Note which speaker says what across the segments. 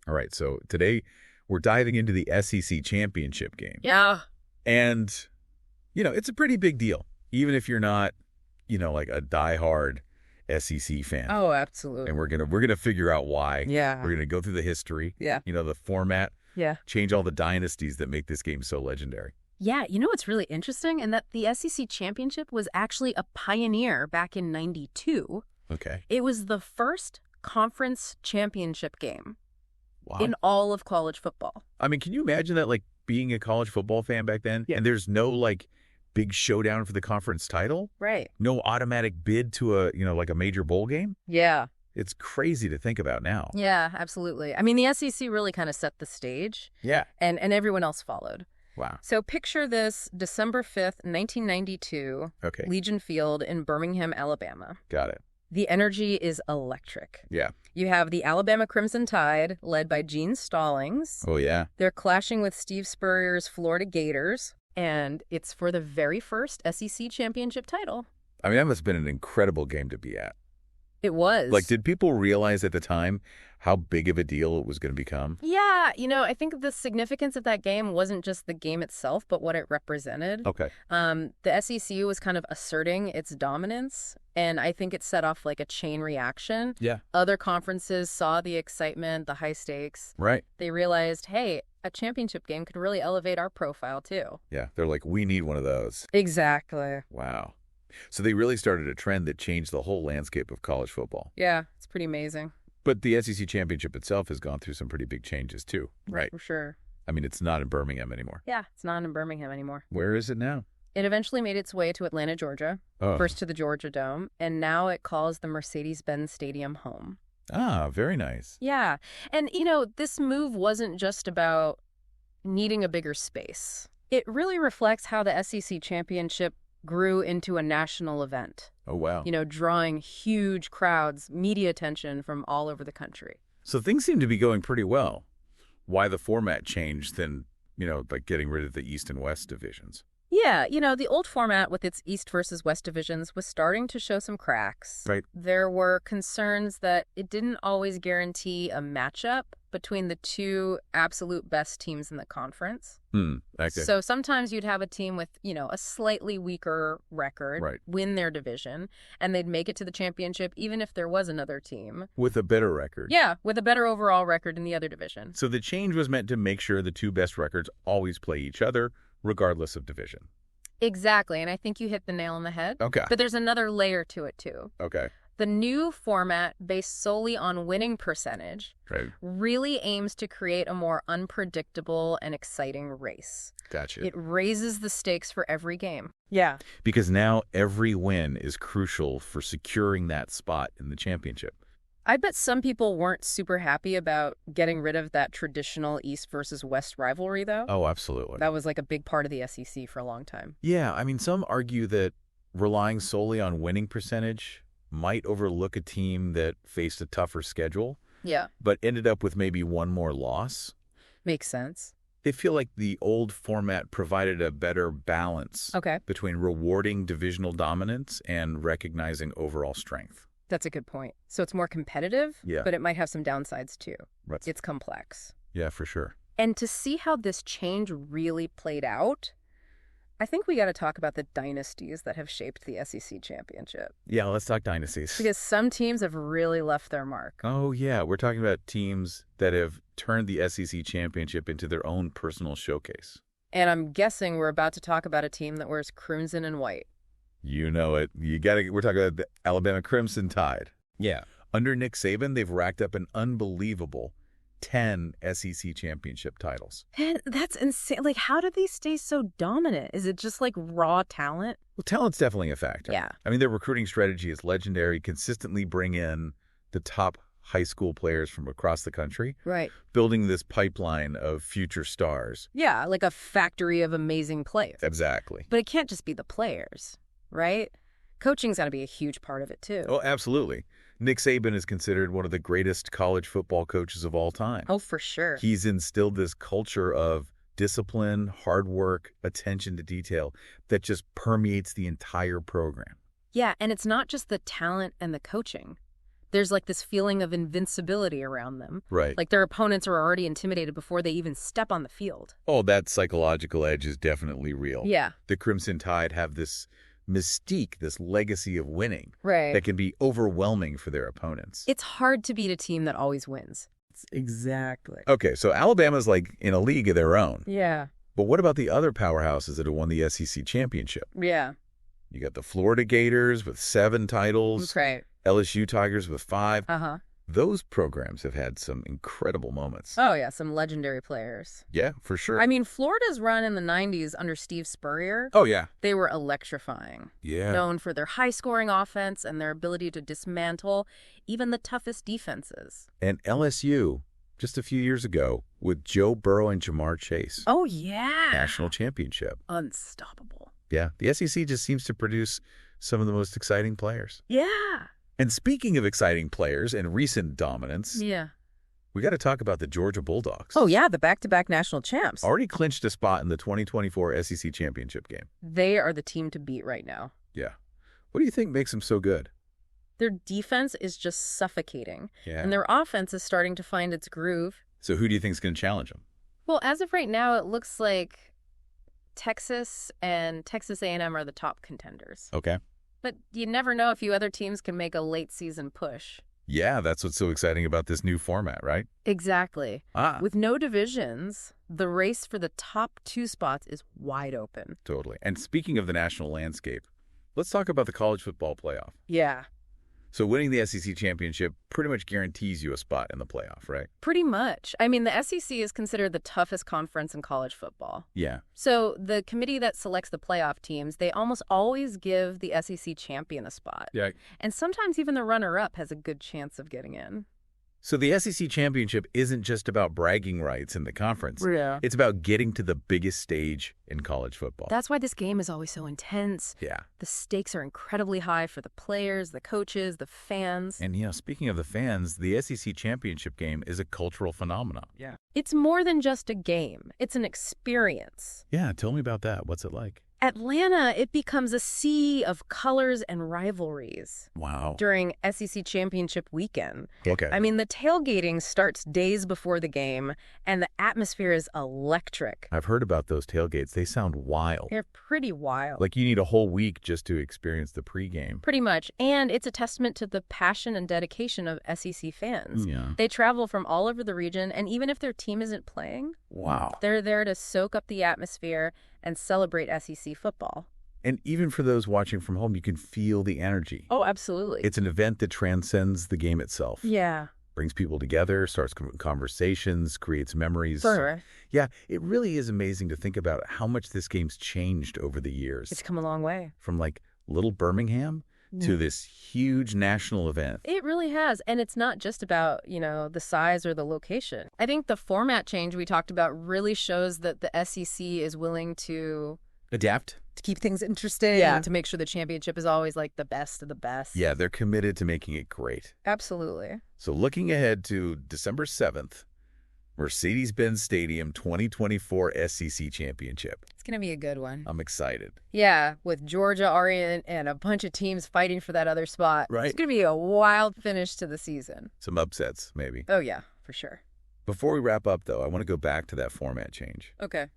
Speaker 1: All right, so today we're diving into the SEC championship game.
Speaker 2: Yeah.
Speaker 1: And, it's a pretty big deal, even if you're not, like a diehard SEC fan.
Speaker 2: Oh, absolutely.
Speaker 1: And we're gonna figure out why.
Speaker 2: Yeah.
Speaker 1: We're gonna go through the history.
Speaker 2: Yeah.
Speaker 1: The format.
Speaker 2: Yeah.
Speaker 1: Change all the dynasties that make this game so legendary.
Speaker 2: Yeah, you know what's really interesting? And that the SEC championship was actually a pioneer back in '92.
Speaker 1: Okay.
Speaker 2: It was the first conference championship game
Speaker 1: Wow.
Speaker 2: in all of college football.
Speaker 1: I mean, can you imagine that, like, being a college football fan back then?
Speaker 2: Yeah.
Speaker 1: And there's no, like, big showdown for the conference title?
Speaker 2: Right.
Speaker 1: No automatic bid to like a major bowl game?
Speaker 2: Yeah.
Speaker 1: It's crazy to think about now.
Speaker 2: Yeah, absolutely. I mean, the SEC really kind of set the stage.
Speaker 1: Yeah.
Speaker 2: And everyone else followed.
Speaker 1: Wow.
Speaker 2: So picture this, December 5th, 1992,
Speaker 1: Okay.
Speaker 2: Legion Field in Birmingham, Alabama.
Speaker 1: Got it.
Speaker 2: The energy is electric.
Speaker 1: Yeah.
Speaker 2: You have the Alabama Crimson Tide, led by Gene Stallings.
Speaker 1: Oh, yeah.
Speaker 2: They're clashing with Steve Spurrier's Florida Gators, and it's for the very first SEC championship title.
Speaker 1: I mean, that must have been an incredible game to be at.
Speaker 2: It was.
Speaker 1: Like, did people realize at the time how big of a deal it was going to become?
Speaker 2: Yeah, I think the significance of that game wasn't just the game itself, but what it represented.
Speaker 1: Okay.
Speaker 2: The SEC was kind of asserting its dominance, and I think it set off like a chain reaction.
Speaker 1: Yeah.
Speaker 2: Other conferences saw the excitement, the high stakes.
Speaker 1: Right.
Speaker 2: They realized, hey, a championship game could really elevate our profile too.
Speaker 1: Yeah. They're like, we need one of those.
Speaker 2: Exactly.
Speaker 1: Wow. So they really started a trend that changed the whole landscape of college football.
Speaker 2: Yeah, it's pretty amazing.
Speaker 1: But the SEC championship itself has gone through some pretty big changes too, right?
Speaker 2: For sure.
Speaker 1: I mean, it's not in Birmingham anymore.
Speaker 2: Yeah, it's not in Birmingham anymore.
Speaker 1: Where is it now?
Speaker 2: It eventually made its way to Atlanta, Georgia, first to the Georgia Dome, and now it calls the Mercedes-Benz Stadium home.
Speaker 1: Ah, very nice.
Speaker 2: Yeah. And, this move wasn't just about needing a bigger space. It really reflects how the SEC championship grew into a national event.
Speaker 1: Oh, wow.
Speaker 2: Drawing huge crowds, media attention from all over the country.
Speaker 1: So things seem to be going pretty well. Why the format changed than, like getting rid of the East and West divisions?
Speaker 2: Yeah, the old format with its East versus West divisions was starting to show some cracks.
Speaker 1: Right.
Speaker 2: There were concerns that it didn't always guarantee a matchup between the two absolute best teams in the conference.
Speaker 1: Okay.
Speaker 2: So sometimes you'd have a team with, a slightly weaker record
Speaker 1: Right.
Speaker 2: win their division, and they'd make it to the championship even if there was another team.
Speaker 1: With a better record.
Speaker 2: Yeah, with a better overall record in the other division.
Speaker 1: So the change was meant to make sure the two best records always play each other, regardless of division.
Speaker 2: Exactly, and I think you hit the nail on the head.
Speaker 1: Okay.
Speaker 2: But there's another layer to it, too.
Speaker 1: Okay.
Speaker 2: The new format, based solely on winning percentage,
Speaker 1: Right.
Speaker 2: really aims to create a more unpredictable and exciting race.
Speaker 1: Gotcha.
Speaker 2: It raises the stakes for every game. Yeah.
Speaker 1: Because now every win is crucial for securing that spot in the championship.
Speaker 2: I bet some people weren't super happy about getting rid of that traditional East versus West rivalry, though.
Speaker 1: Oh, absolutely.
Speaker 2: That was like a big part of the SEC for a long time.
Speaker 1: Yeah, I mean, some argue that relying solely on winning percentage might overlook a team that faced a tougher schedule,
Speaker 2: Yeah.
Speaker 1: but ended up with maybe one more loss.
Speaker 2: Makes sense.
Speaker 1: They feel like the old format provided a better balance
Speaker 2: Okay.
Speaker 1: between rewarding divisional dominance and recognizing overall strength.
Speaker 2: That's a good point. So it's more competitive,
Speaker 1: Yeah.
Speaker 2: but it might have some downsides too.
Speaker 1: Right.
Speaker 2: It's complex.
Speaker 1: Yeah, for sure.
Speaker 2: And to see how this change really played out, I think we got to talk about the dynasties that have shaped the SEC championship.
Speaker 1: Yeah, let's talk dynasties.
Speaker 2: Because some teams have really left their mark.
Speaker 1: Oh, yeah. We're talking about teams that have turned the SEC championship into their own personal showcase.
Speaker 2: And I'm guessing we're about to talk about a team that wears crimson and white.
Speaker 1: You know it. We're talking about the Alabama Crimson Tide.
Speaker 3: Yeah.
Speaker 1: Under Nick Saban, they've racked up an unbelievable 10 SEC championship titles.
Speaker 2: Man, that's insane. Like, how did they stay so dominant? Is it just like raw talent?
Speaker 1: Well, talent's definitely a factor.
Speaker 2: Yeah.
Speaker 1: I mean, their recruiting strategy is legendary, consistently bring in the top high school players from across the country,
Speaker 2: Right.
Speaker 1: building this pipeline of future stars.
Speaker 2: Yeah, like a factory of amazing players.
Speaker 1: Exactly.
Speaker 2: But it can't just be the players, right? Coaching's got to be a huge part of it, too.
Speaker 1: Oh, absolutely. Nick Saban is considered one of the greatest college football coaches of all time.
Speaker 2: Oh, for sure.
Speaker 1: He's instilled this culture of discipline, hard work, attention to detail that just permeates the entire program.
Speaker 2: Yeah, and it's not just the talent and the coaching. There's like this feeling of invincibility around them.
Speaker 1: Right.
Speaker 2: Like their opponents are already intimidated before they even step on the field.
Speaker 1: Oh, that psychological edge is definitely real.
Speaker 2: Yeah.
Speaker 1: The Crimson Tide have this mystique, this legacy of winning
Speaker 2: Right.
Speaker 1: that can be overwhelming for their opponents.
Speaker 2: It's hard to beat a team that always wins.
Speaker 3: Exactly.
Speaker 1: Okay, so Alabama's like in a league of their own.
Speaker 2: Yeah.
Speaker 1: But what about the other powerhouses that have won the SEC championship?
Speaker 2: Yeah.
Speaker 1: You got the Florida Gators with 7 titles,
Speaker 2: Right.
Speaker 1: LSU Tigers with 5.
Speaker 2: Uh-huh.
Speaker 1: Those programs have had some incredible moments.
Speaker 2: Oh, yeah, some legendary players.
Speaker 1: Yeah, for sure.
Speaker 2: I mean, Florida's run in the 90s under Steve Spurrier,
Speaker 1: Oh, yeah.
Speaker 2: they were electrifying.
Speaker 1: Yeah.
Speaker 2: Known for their high-scoring offense and their ability to dismantle even the toughest defenses.
Speaker 1: And LSU, just a few years ago, with Joe Burrow and Jamar Chase.
Speaker 2: Oh, yeah.
Speaker 1: National championship.
Speaker 2: Unstoppable.
Speaker 1: Yeah, the SEC just seems to produce some of the most exciting players.
Speaker 2: Yeah.
Speaker 1: And speaking of exciting players and recent dominance,
Speaker 2: Yeah.
Speaker 1: we got to talk about the Georgia Bulldogs.
Speaker 3: Oh, yeah, the back-to-back national champs.
Speaker 1: Already clinched a spot in the 2024 SEC championship game.
Speaker 2: They are the team to beat right now.
Speaker 1: Yeah. What do you think makes them so good?
Speaker 2: Their defense is just suffocating,
Speaker 1: Yeah.
Speaker 2: and their offense is starting to find its groove.
Speaker 1: So who do you think is going to challenge them?
Speaker 2: Well, as of right now, it looks like Texas and Texas A&M are the top contenders.
Speaker 1: Okay.
Speaker 2: But you never know if you other teams can make a late season push.
Speaker 1: Yeah, that's what's so exciting about this new format, right?
Speaker 2: Exactly.
Speaker 1: Ah,
Speaker 2: With no divisions, the race for the top 2 spots is wide open.
Speaker 1: totally. And speaking of the national landscape, let's talk about the college football playoff.
Speaker 2: Yeah.
Speaker 1: So winning the SEC championship pretty much guarantees you a spot in the playoff, right?
Speaker 2: Pretty much. I mean, the SEC is considered the toughest conference in college football.
Speaker 1: Yeah.
Speaker 2: So the committee that selects the playoff teams, they almost always give the SEC champion a spot.
Speaker 1: Yeah.
Speaker 2: And sometimes even the runner-up has a good chance of getting in.
Speaker 1: So the SEC championship isn't just about bragging rights in the conference.
Speaker 2: Yeah.
Speaker 1: It's about getting to the biggest stage in college football.
Speaker 2: That's why this game is always so intense.
Speaker 1: Yeah.
Speaker 2: The stakes are incredibly high for the players, the coaches, the fans.
Speaker 1: And, speaking of the fans, the SEC championship game is a cultural phenomenon.
Speaker 3: Yeah.
Speaker 2: It's more than just a game. It's an experience.
Speaker 1: Yeah, tell me about that. What's it like?
Speaker 2: Atlanta, it becomes a sea of colors and rivalries
Speaker 1: Wow.
Speaker 2: during SEC championship weekend.
Speaker 1: Okay.
Speaker 2: I mean, the tailgating starts days before the game, and the atmosphere is electric.
Speaker 1: I've heard about those tailgates. They sound wild.
Speaker 2: They're pretty wild.
Speaker 1: Like you need a whole week just to experience the pregame.
Speaker 2: Pretty much. And it's a testament to the passion and dedication of SEC fans.
Speaker 1: Yeah.
Speaker 2: They travel from all over the region, and even if their team isn't playing,
Speaker 1: Wow.
Speaker 2: they're there to soak up the atmosphere and celebrate SEC football.
Speaker 1: And even for those watching from home, you can feel the energy.
Speaker 2: Oh, absolutely.
Speaker 1: It's an event that transcends the game itself.
Speaker 2: Yeah.
Speaker 1: Brings people together, starts conversations, creates memories.
Speaker 2: Sure.
Speaker 1: Yeah, it really is amazing to think about how much this game's changed over the years.
Speaker 2: It's come a long way.
Speaker 1: From like little Birmingham to this huge national event.
Speaker 2: It really has. And it's not just about, the size or the location. I think the format change we talked about really shows that the SEC is willing to
Speaker 1: Adapt?
Speaker 2: keep things interesting.
Speaker 3: Yeah.
Speaker 2: And to make sure the championship is always like the best of the best.
Speaker 1: Yeah, they're committed to making it great.
Speaker 2: Absolutely.
Speaker 1: So looking ahead to December 7th, Mercedes-Benz Stadium 2024 SEC Championship.
Speaker 2: It's going to be a good one.
Speaker 1: I'm excited.
Speaker 2: Yeah, with Georgia, Oregon, and a bunch of teams fighting for that other spot.
Speaker 1: Right.
Speaker 2: It's going to be a wild finish to the season.
Speaker 1: Some upsets, maybe.
Speaker 2: Oh, yeah, for sure.
Speaker 1: Before we wrap up, though, I want to go back to that format change.
Speaker 2: Okay.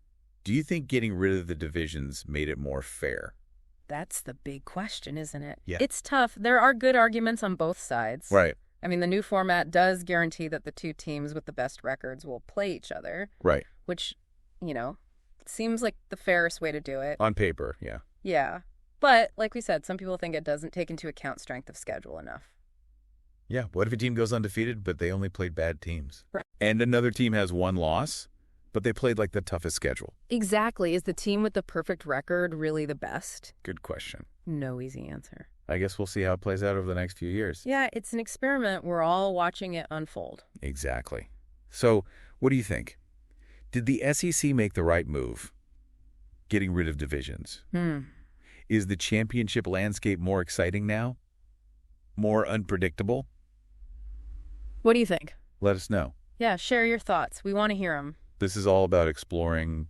Speaker 1: Do you think getting rid of the divisions made it more fair?
Speaker 2: That's the big question, isn't it?
Speaker 1: Yeah.
Speaker 2: It's tough. There are good arguments on both sides.
Speaker 1: Right.
Speaker 2: I mean, the new format does guarantee that the 2 teams with the best records will play each other,
Speaker 1: Right.
Speaker 2: which, seems like the fairest way to do it.
Speaker 1: On paper, yeah.
Speaker 2: Yeah. But, like we said, some people think it doesn't take into account strength of schedule enough.
Speaker 1: Yeah, what if a team goes undefeated, but they only played bad teams?
Speaker 2: Right.
Speaker 1: And another team has 1 loss, but they played like the toughest schedule?
Speaker 2: Exactly. Is the team with the perfect record really the best?
Speaker 1: Good question.
Speaker 2: No easy answer.
Speaker 1: I guess we'll see how it plays out over the next few years.
Speaker 2: Yeah, it's an experiment. We're all watching it unfold.
Speaker 1: Exactly. So, what do you think? Did the SEC make the right move? Getting rid of divisions. Is the championship landscape more exciting now? More unpredictable?
Speaker 2: What do you think?
Speaker 1: Let us know.
Speaker 2: Yeah, share your thoughts. We want to hear them.
Speaker 1: This is all about exploring,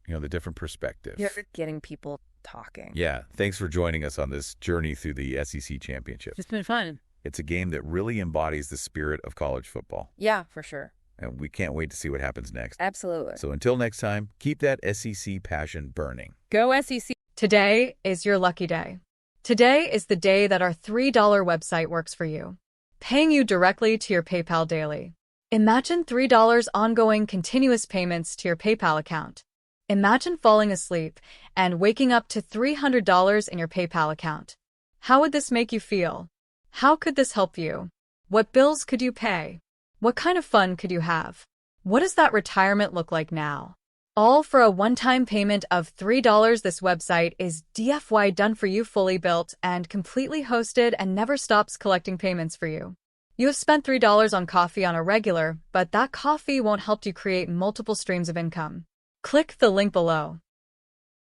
Speaker 1: the different perspectives.
Speaker 2: Getting people talking.
Speaker 1: Yeah. Thanks for joining us on this journey through the SEC championship.
Speaker 2: It's been fun.
Speaker 1: It's a game that really embodies the spirit of college football.
Speaker 2: Yeah, for sure.
Speaker 1: And we can't wait to see what happens next.
Speaker 2: Absolutely.
Speaker 1: So until next time, keep that SEC passion burning.
Speaker 2: Go SEC.
Speaker 4: Today is your lucky day. Today is the day that our $3 website works for you, paying you directly to your PayPal daily. Imagine $3 ongoing continuous payments to your PayPal account. Imagine falling asleep and waking up to $300 in your PayPal account. How would this make you feel? How could this help you? What bills could you pay? What kind of fun could you have? What does that retirement look like now? All for a one-time payment of $3. This website is DFY done for you, fully built and completely hosted, and never stops collecting payments for you. You have spent $3 on coffee on a regular, but that coffee won't help you create multiple streams of income. Click the link below.